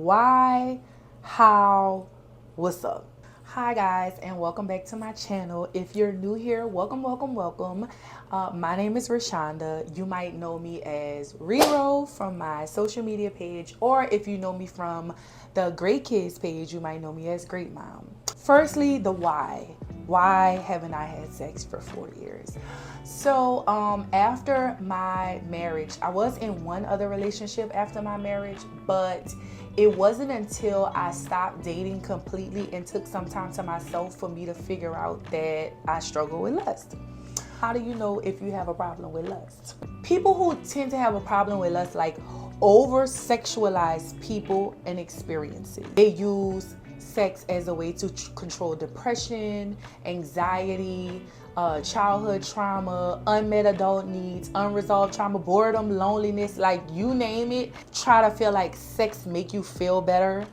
why, how, what's up. Hi guys, and welcome back to my channel. If you're new here, welcome. My name is Rashonda. You might know me as Rero from my social media page, or if you know me from the Great Kids page, you might know me as Great Mom. Firstly, the why. Why haven't I had sex for 4 years? So after my marriage, I was in one other relationship after my marriage, but it wasn't until I stopped dating completely and took some time to myself for me to figure out that I struggle with lust. How do you know if you have a problem with lust? People who tend to have a problem with lust like over sexualize people and experiences. They use sex as a way to control depression, anxiety, childhood trauma, unmet adult needs, unresolved trauma, boredom, loneliness, like you name it. Try to feel like sex make you feel better.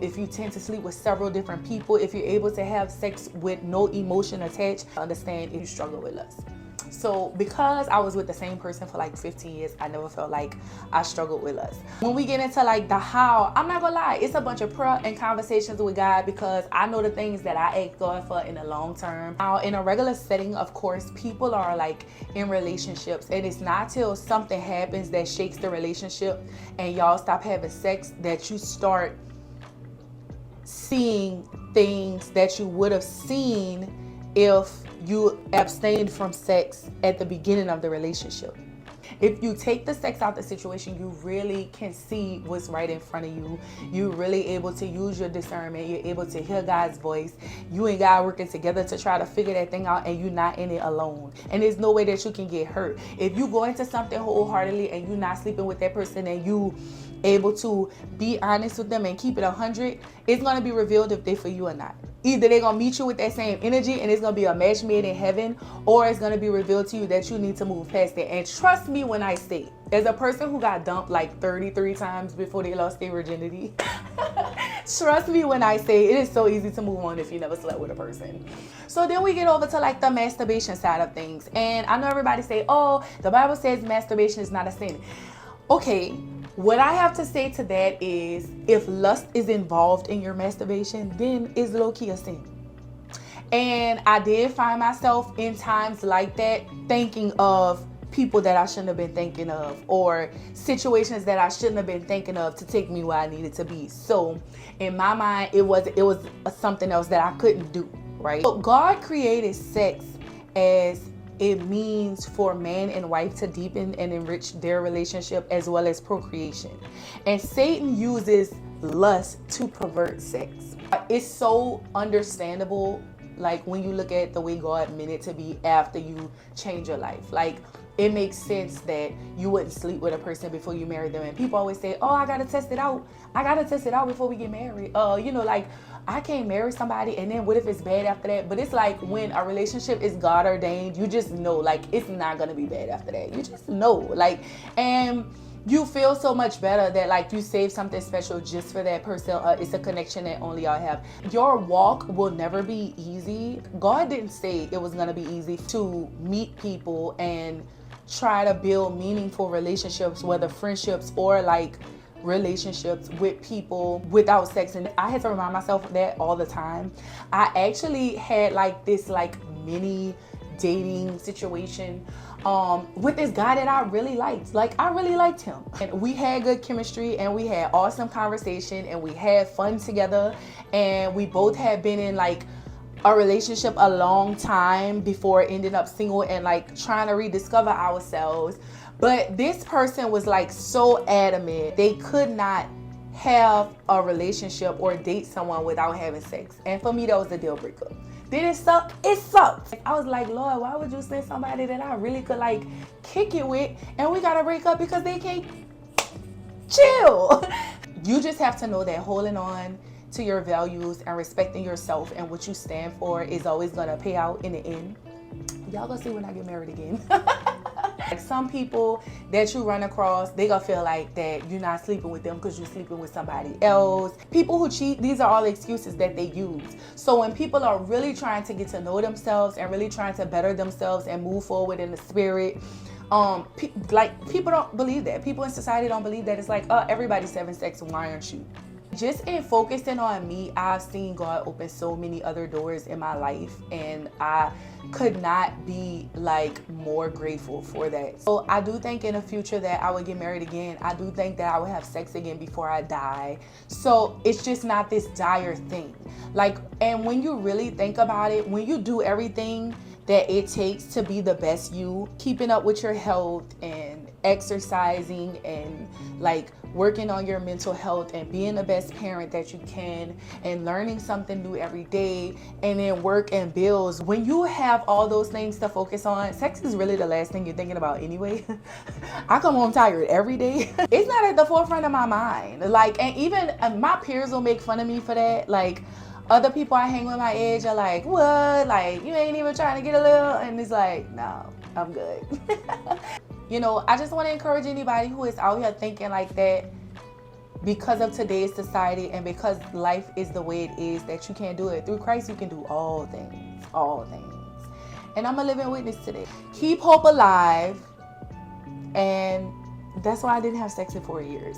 If you tend to sleep with several different people, if you're able to have sex with no emotion attached, understand if you struggle with lust. So because I was with the same person for like 15 years, I never felt like I struggled with lust. When we get into like the how, I'm not gonna lie, it's a bunch of prayer and conversations with God, because I know the things that I ask God for in the long term. Now in a regular setting, of course, people are like in relationships, and it's not till something happens that shakes the relationship and y'all stop having sex that you start seeing things that you would have seen if you abstained from sex at the beginning of the relationship. If you take the sex out the situation, you really can see what's right in front of you. You're really able to use your discernment. You're able to hear God's voice. You and God working together to try to figure that thing out, and you're not in it alone. And there's no way that you can get hurt. If you go into something wholeheartedly and you're not sleeping with that person, and you able to be honest with them and keep it 100, it's going to be revealed if they for you or not. Either they're going to meet you with that same energy and it's going to be a match made in heaven, or it's going to be revealed to you that you need to move past it. And trust me when I say, as a person who got dumped like 33 times before they lost their virginity, trust me when I say it is so easy to move on if you never slept with a person. So then we get over to like the masturbation side of things. And I know everybody say, oh, the Bible says masturbation is not a sin. Okay, what I have to say to that is, if lust is involved in your masturbation, then it's low-key a sin. And I did find myself in times like that thinking of people that I shouldn't have been thinking of, or situations that I shouldn't have been thinking of to take me where I needed to be. So in my mind, it was something else that I couldn't do, right? So God created sex as it means for man and wife to deepen and enrich their relationship as well as procreation. And Satan uses lust to pervert sex. It's so understandable, like when you look at the way God meant it to be after you change your life. Like, it makes sense that you wouldn't sleep with a person before you marry them. And people always say, oh, I gotta test it out. I gotta test it out before we get married. Like, I can't marry somebody and then what if it's bad after that? But it's like when a relationship is God ordained, you just know, like, it's not gonna be bad after that. You just know, like, and you feel so much better that like you save something special just for that person. It's a connection that only y'all have. Your walk will never be easy. God didn't say it was gonna be easy to meet people and try to build meaningful relationships, whether friendships or like relationships with people without sex. And I had to remind myself of that all the time. I actually had like this like mini dating situation with this guy that I really liked. Like, I really liked him, and we had good chemistry, and we had awesome conversation, and we had fun together, and we both had been in like a relationship a long time before ending up single and like trying to rediscover ourselves. But this person was like so adamant they could not have a relationship or date someone without having sex. And for me, that was a deal breaker. Did it suck? It sucked. I was like, Lord, why would you send somebody that I really could like kick it with and we gotta break up because they can't chill? You just have to know that holding on to your values and respecting yourself and what you stand for is always gonna pay out in the end. Y'all gonna see when I get married again. Like, some people that you run across, they gonna feel like that you're not sleeping with them because you're sleeping with somebody else. People who cheat, these are all excuses that they use. So when people are really trying to get to know themselves and really trying to better themselves and move forward in the spirit, people don't believe that. People in society don't believe that. It's like, oh, everybody's having sex, why aren't you? Just in focusing on me, I've seen God open so many other doors in my life, and I could not be like more grateful for that. So I do think in the future that I would get married again. I do think that I would have sex again before I die. So it's just not this dire thing. Like, and when you really think about it, when you do everything that it takes to be the best you, keeping up with your health and exercising and like working on your mental health and being the best parent that you can and learning something new every day, and then work and bills, when you have all those things to focus on, sex is really the last thing you're thinking about anyway. I come home tired every day. It's not at the forefront of my mind. Like, and even my peers will make fun of me for that. Like, other people I hang with my age are like, what? Like, you ain't even trying to get a little? And it's like, no, I'm good. You know, I just want to encourage anybody who is out here thinking like that because of today's society and because life is the way it is, that you can't do it. Through Christ, you can do all things, all things. And I'm a living witness today. Keep hope alive. And that's why I didn't have sex in 4 years.